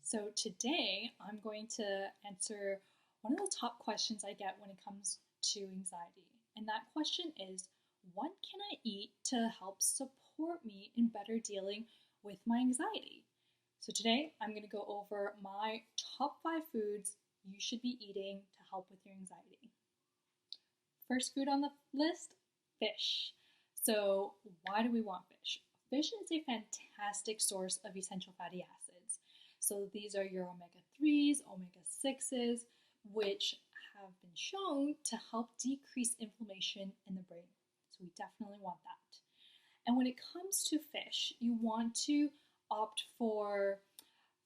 So today I'm going to answer one of the top questions I get when it comes to anxiety. And that question is, what can I eat to help support me in better dealing with my anxiety? So today I'm going to go over my top 5 foods you should be eating to help with your anxiety. First food on the list, fish. So why do we want fish? Fish is a fantastic source of essential fatty acids. So these are your omega-3s, omega-6s, which have been shown to help decrease inflammation in the brain. So we definitely want that. And when it comes to fish, you want to opt for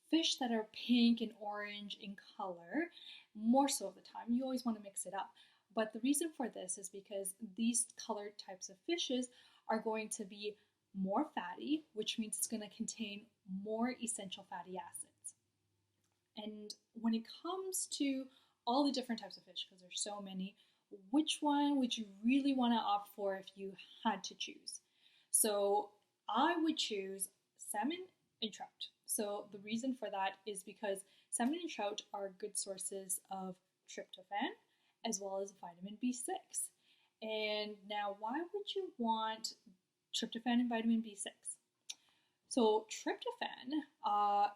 fish that are pink and orange in color, more so of the time. You always want to mix it up. But the reason for this is because these colored types of fishes are going to be more fatty, which means it's going to contain more essential fatty acids. And when it comes to all the different types of fish, because there's so many, which one would you really want to opt for if you had to choose? So I would choose salmon and trout. So the reason for that is because salmon and trout are good sources of tryptophan as well as vitamin B6. And now, why would you want tryptophan and vitamin B6? So tryptophan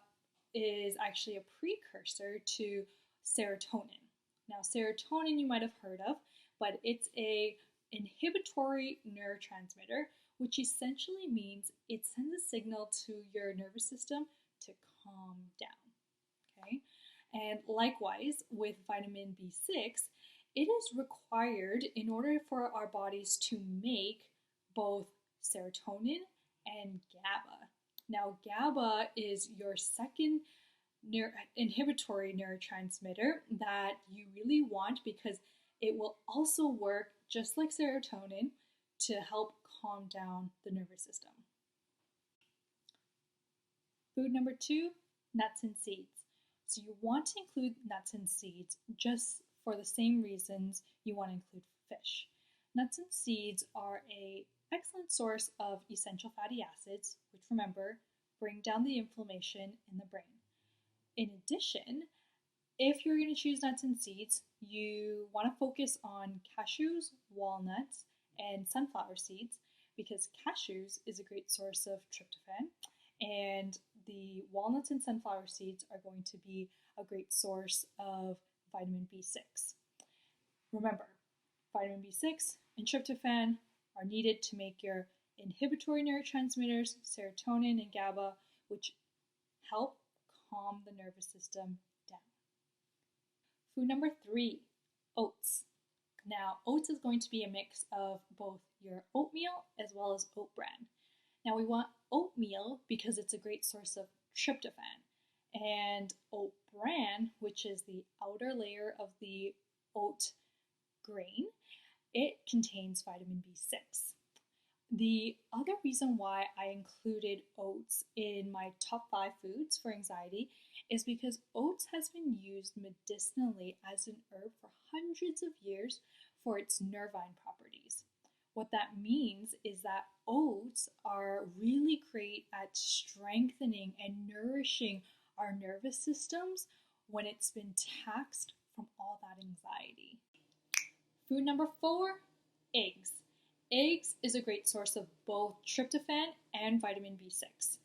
is actually a precursor to serotonin. Now, serotonin you might have heard of, but it's a inhibitory neurotransmitter, which essentially means it sends a signal to your nervous system to calm down. Okay? And likewise, with vitamin B6, it is required in order for our bodies to make both serotonin and GABA. Now, GABA is your second inhibitory neurotransmitter that you really want because it will also work just like serotonin to help calm down the nervous system. Food number 2, nuts and seeds. So you want to include nuts and seeds just for the same reasons you want to include fish. Nuts and seeds are an excellent source of essential fatty acids, which remember, bring down the inflammation in the brain. In addition, if you're going to choose nuts and seeds, you want to focus on cashews, walnuts, and sunflower seeds because cashews is a great source of tryptophan, and the walnuts and sunflower seeds are going to be a great source of vitamin B6. Remember, vitamin B6 and tryptophan are needed to make your inhibitory neurotransmitters, serotonin and GABA, which help calm the nervous system down. Food number 3, oats. Now, oats is going to be a mix of both your oatmeal as well as oat bran. Now, we want oatmeal because it's a great source of tryptophan. And oat bran, which is the outer layer of the oat grain, it contains vitamin B6. The other reason why I included oats in my top 5 foods for anxiety is because oats has been used medicinally as an herb for hundreds of years for its nervine properties. What that means is that oats are really great at strengthening and nourishing our nervous systems when it's been taxed from all that anxiety. Food number 4, eggs. Eggs is a great source of both tryptophan and vitamin B6.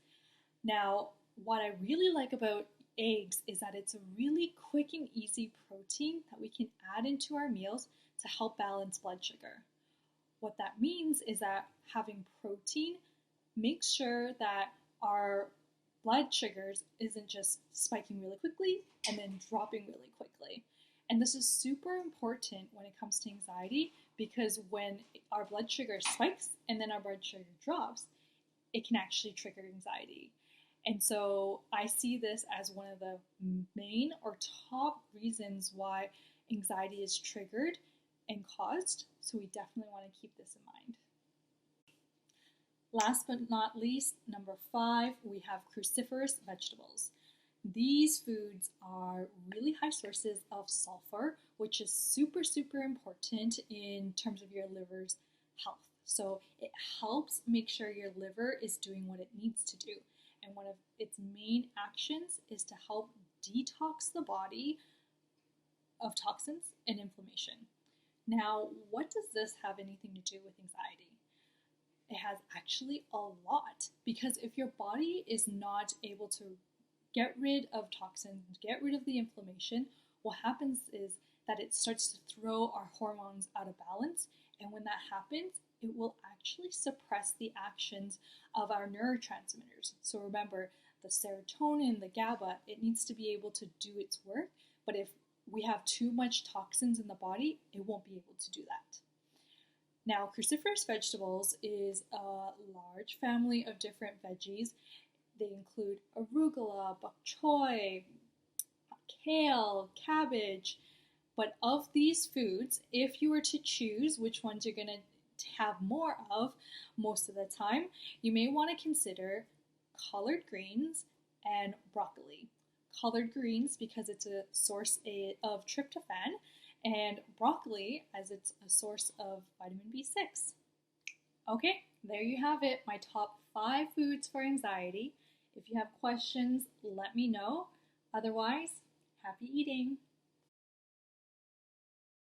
Now, what I really like about eggs is that it's a really quick and easy protein that we can add into our meals to help balance blood sugar. What that means is that having protein makes sure that our blood sugars isn't just spiking really quickly and then dropping really quickly. And this is super important when it comes to anxiety because when our blood sugar spikes and then our blood sugar drops, it can actually trigger anxiety. And so I see this as one of the main or top reasons why anxiety is triggered and caused. So we definitely want to keep this in mind. Last but not least, number 5, we have cruciferous vegetables. These foods are really high sources of sulfur, which is super, super important in terms of your liver's health. So it helps make sure your liver is doing what it needs to do. and one of its main actions is to help detox the body of toxins and inflammation. Now, what does this have anything to do with anxiety? It has actually a lot, because if your body is not able to get rid of toxins, get rid of the inflammation, what happens is that it starts to throw our hormones out of balance, and when that happens, it will actually suppress the actions of our neurotransmitters. So remember, the serotonin, the GABA, it needs to be able to do its work, but if we have too much toxins in the body, it won't be able to do that. Now, cruciferous vegetables is a large family of different veggies. They include arugula, bok choy, kale, cabbage. But of these foods, if you were to choose which ones you're going to have more of most of the time, you may want to consider collard greens and broccoli. Collard greens because it's a source of tryptophan, and broccoli as it's a source of vitamin B6. Okay, there you have it, my top 5 foods for anxiety. If you have questions, let me know. Otherwise, happy eating!